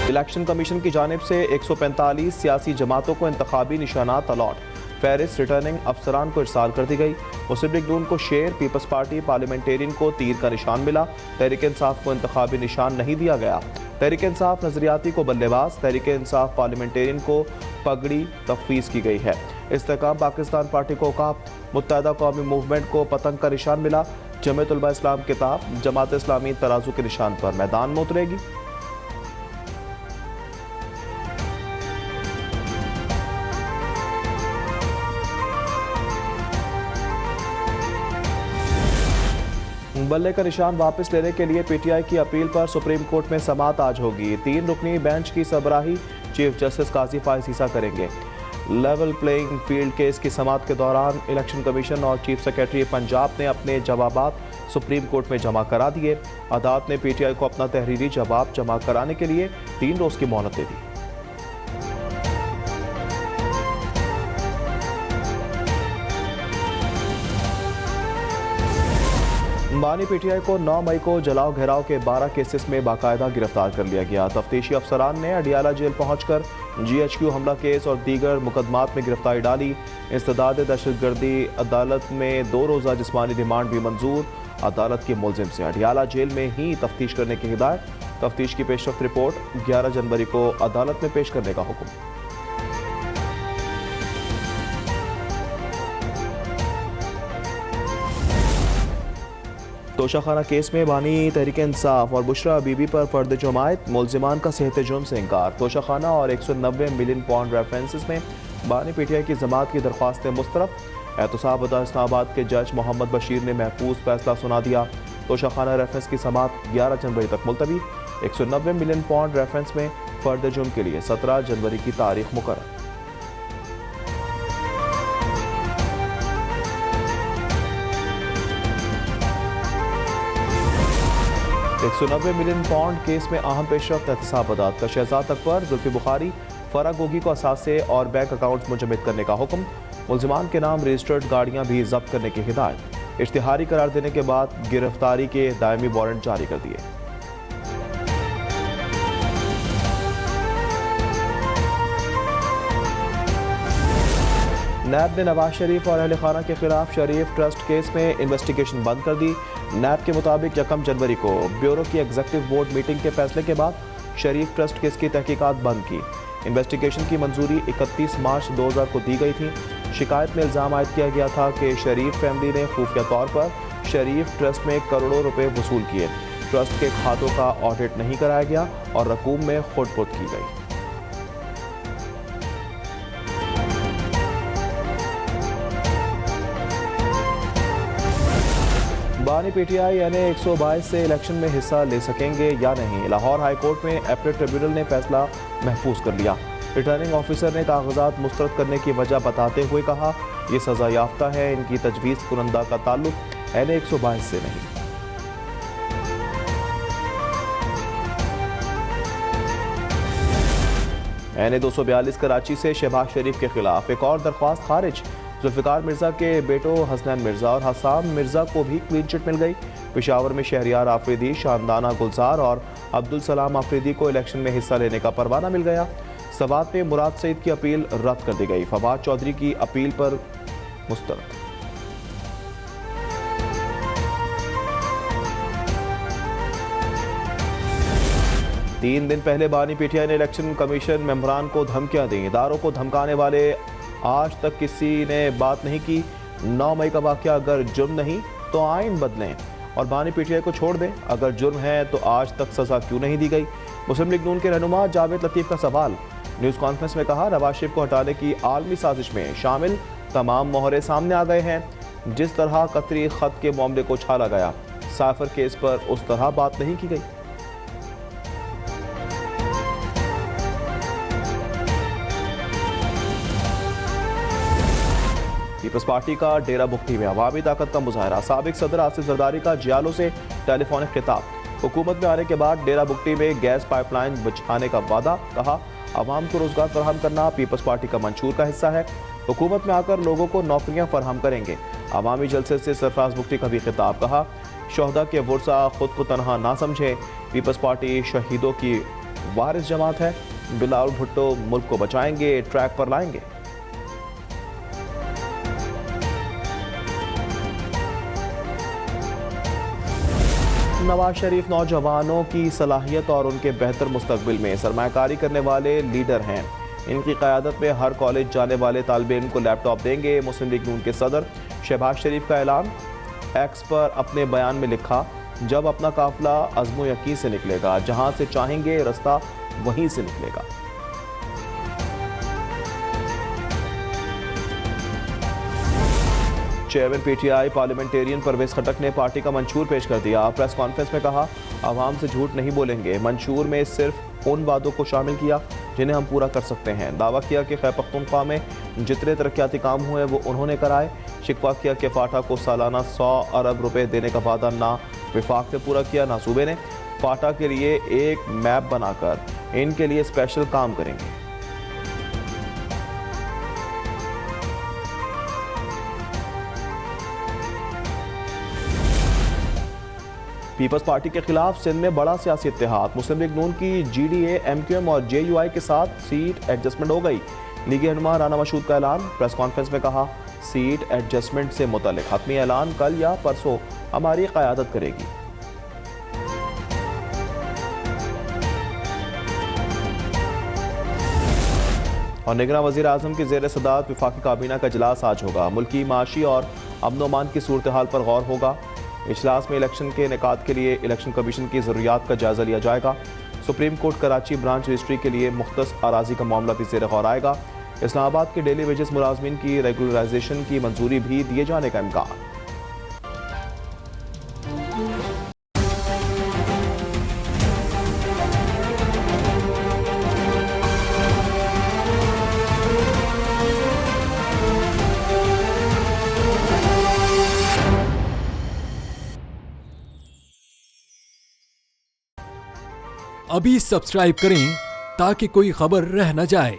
Election commission की जानिब से 145 सियासी जमातों को इंतखाबी निशानात अलॉट, फहरिस्त रिटर्निंग अफसरान को इरसाल कर दी गई। मुस्लिम लीग नून को शेर, पीपल्स पार्टी पार्लियामेंटेरियन को तीर का निशान मिला। तहरीक इंसाफ को इंतखाबी निशान नहीं दिया गया। तहरीक इंसाफ नजरियाती को बल्लेबाज, तहरीक इंसाफ पार्लियामेंटेरियन को पगड़ी तफवीज़ की गई है। इस्तेकाम पाकिस्तान पार्टी को औकाफ, मुत्तहदा कौमी मूवमेंट को पतंग का निशान मिला। जमीयत उलमा इस्लाम किताब, जमात इस्लामी तराजू के निशान पर मैदान में उतरेगी। बल्ले का निशान वापस लेने के लिए पीटीआई की अपील पर सुप्रीम कोर्ट में समाअत आज होगी। 3 रुकनी बेंच की सरबराही चीफ जस्टिस काजी फाइज ईसा करेंगे। लेवल प्लेइंग फील्ड केस की समाअत के दौरान इलेक्शन कमीशन और चीफ सेक्रेटरी पंजाब ने अपने जवाबात सुप्रीम कोर्ट में जमा करा दिए। अदालत ने पीटीआई को अपना तहरीरी जवाब जमा कराने के लिए 3 रोज की मोहलत दे दी। बानी पीटीआई को 9 मई को जलाओ घेराव के 12 केसेस में बाकायदा गिरफ्तार कर लिया गया। तफ्तीशी अफसरान ने अडियाला जेल पहुंचकर GHQ हमला केस और दीगर मुकदमात में गिरफ्तारी डाली। इंसदाद दहशतगर्दी अदालत में 2 रोज़ा जिस्मानी रिमांड भी मंजूर। अदालत के मुलजिम से अडियाला जेल में ही तफ्तीश करने की हिदायत। तफ्तीश की पेशरफ्त रिपोर्ट 11 जनवरी को अदालत में पेश करने का हुक्म। तोशाखाना केस में बानी तहरीक इंसाफ और बुशरा बीबी पर फर्द जुमायत, मुलजिमान का सेहत जुर्म से इनकार। तोशाखाना और 190 मिलियन पाउंड रेफरेंसेस में बानी पीटीआई की जमात की दरख्वास्तें मुस्तरद। एहतसाब इस्लामाबाद के जज मोहम्मद बशीर ने महफूज फैसला सुना दिया। तोशाखाना रेफरेंस की समाअत 11 जनवरी तक मुलतवी। 190 मिलियन पाउंड रेफरेंस में फर्द जुर्म के लिए 17 जनवरी की तारीख मुकर्रर। $190 मिलियन पाउंड केस में अहम पेशरफ्त। एहतसाब अदालत का शहजाद अकबर, जुल्फी बुखारी, फरा गोगी को असासे और बैंक अकाउंट्स मुंजमद करने का हुक्म। मुलजिमान के नाम रजिस्टर्ड गाड़ियां भी जब्त करने की हिदायत। इश्तिहारी करार देने के बाद गिरफ्तारी के दायमी वारंट जारी कर दिए। नैब ने नवाज शरीफ और अहले खाना के खिलाफ शरीफ ट्रस्ट केस में इन्वेस्टिगेशन बंद कर दी। नैब के मुताबिक 1 जनवरी को ब्यूरो की एग्जीक्यूटिव बोर्ड मीटिंग के फैसले के बाद शरीफ ट्रस्ट केस की तहकीकात बंद की। इन्वेस्टिगेशन की मंजूरी 31 मार्च 2000 को दी गई थी। शिकायत में इल्ज़ाम आयद किया गया था कि शरीफ फैमिली ने खुफिया तौर पर शरीफ ट्रस्ट में करोड़ों रुपए वसूल किए। ट्रस्ट के खातों का ऑडिट नहीं कराया गया और रकूम में खुद की गई। बानी पीटीआई यानी 122 से इलेक्शन में हिस्सा ले सकेंगे या नहीं। लाहौर हाई कोर्ट में अपील ट्रिब्यूनल ने फैसला महफूज कर लिया। रिटर्निंग ऑफिसर ने कागजात मुस्तरद करने की वजह बताते हुए कहा, ये सजा याफ्ता है, इनकी तजवीज़ कुनंदा का ताल्लुक यानी 122 से नहीं। यानी 242 कराची से शहबाज शरीफ के खिलाफ एक और दरख्वास्त खारिज। जुल्फिकार मिर्जा के बेटों हसनैन मिर्जा और हसाम मिर्जा को भी क्लीन चिट मिल गई। पेशावर में शहरियार आफरीदी, शानदाना गुलजार और अब्दुल सलाम आफरीदी को इलेक्शन में हिस्सा लेने का परवाना मिल गया। सवात में मुराद सईद की अपील रद्द कर दी गई। फवाद चौधरी की अपील पर मुस्तरद। तीन दिन पहले बानी पीटीआई ने इलेक्शन कमीशन मेंबरान को धमकियां दी। इदारों को धमकाने वाले आज तक किसी ने बात नहीं की। 9 मई का वाकया, अगर जुर्म नहीं तो आइन बदलें और बानी पीटीआई को छोड़ दें। अगर जुर्म है तो आज तक सजा क्यों नहीं दी गई। मुस्लिम लीग नून के रहनुमा जावेद लतीफ़ का सवाल। न्यूज़ कॉन्फ्रेंस में कहा, नवाज शरीफ को हटाने की आलमी साजिश में शामिल तमाम मोहरे सामने आ गए हैं। जिस तरह कतरी खत के मामले को छाला गया, साफर केस पर उस तरह बात नहीं की गई। पीपल्स पार्टी का डेरा बुगटी में अवामी ताकत का मुजाहरा। साबिक सदर आसिफ जरदारी का जियालो से टेलीफोनिक खिताब। हुकूमत में आने के बाद डेरा बुगटी में गैस पाइपलाइन बिछाने का वादा। कहा, आवाम को रोजगार फराहम करना पीपल्स पार्टी का मंशूर का हिस्सा है। हुकूमत में आकर लोगों को नौकरियां फराहम करेंगे। अवामी जलसे से सरफराज बुगटी का भी खिताब। कहा, शोहदा के वर्सा खुद को तनहा ना समझे। पीपल्स पार्टी शहीदों की वारिस जमात है। बिलावल भुट्टो मुल्क को बचाएंगे, ट्रैक पर लाएंगे। नवाज शरीफ नौजवानों की सलाहियत और उनके बेहतर मुस्तकबिल में सरमायाकारी करने वाले लीडर हैं। इनकी क़यादत में हर कॉलेज जाने वाले तालिबे इल्म को लैपटॉप देंगे। मुस्लिम लीग नून के सदर शहबाज शरीफ का ऐलान। एक्स पर अपने बयान में लिखा, जब अपना काफिला अज़्म यकीन से निकलेगा, जहां से चाहेंगे रास्ता वहीं से निकलेगा। चेयरमैन पीटीआई पार्लियामेंटेरियन परवेज खटक ने पार्टी का मंशूर पेश कर दिया। प्रेस कॉन्फ्रेंस में कहा, आवाम से झूठ नहीं बोलेंगे। मंशूर में सिर्फ उन वादों को शामिल किया जिन्हें हम पूरा कर सकते हैं। दावा किया कि खैबर पख्तूनख्वा में जितने तरक्याती काम हुए वो उन्होंने कराए। शिकवा किया कि फाटा को सालाना 100 अरब रुपए देने का वादा ना विफाक ने पूरा किया ना सूबे ने। फाटा के लिए एक मैप बनाकर इनके लिए स्पेशल काम करेंगे। पीपल्स पार्टी के खिलाफ सिंध में बड़ा सियासी इत्तेहाद। मुस्लिम लीग नून की जीडीए, एमक्यूएम और जेयूआई के साथ सीट एडजस्टमेंट हो गई। लीगी रहनुमा राना मशहूद का ऐलान। प्रेस कॉन्फ्रेंस में कहा, सीट एडजस्टमेंट से मुतालिक हतमी ऐलान कल या परसों हमारी क़यादत करेगी। और निगरां वज़ीर आज़म की ज़ेर सदारत वफाकी काबीना का इजलास आज होगा। मुल्की माशी और अमन-ओ-अमान की सूरत हाल पर गौर होगा। इजलास में इलेक्शन के इनेकाद के लिए इलेक्शन कमीशन की ज़रूरियात का जायज़ा लिया जाएगा। Supreme court Karachi branch registry के लिए मुख्तस अराजी का मामला भी ज़ेर गौर आएगा। इस्लामाबाद के डेली वेजेस मुलाजमीन की रेगुलराइजेशन की मंजूरी भी दिए जाने का इम्कान। अभी सब्सक्राइब करें ताकि कोई खबर रह न जाए।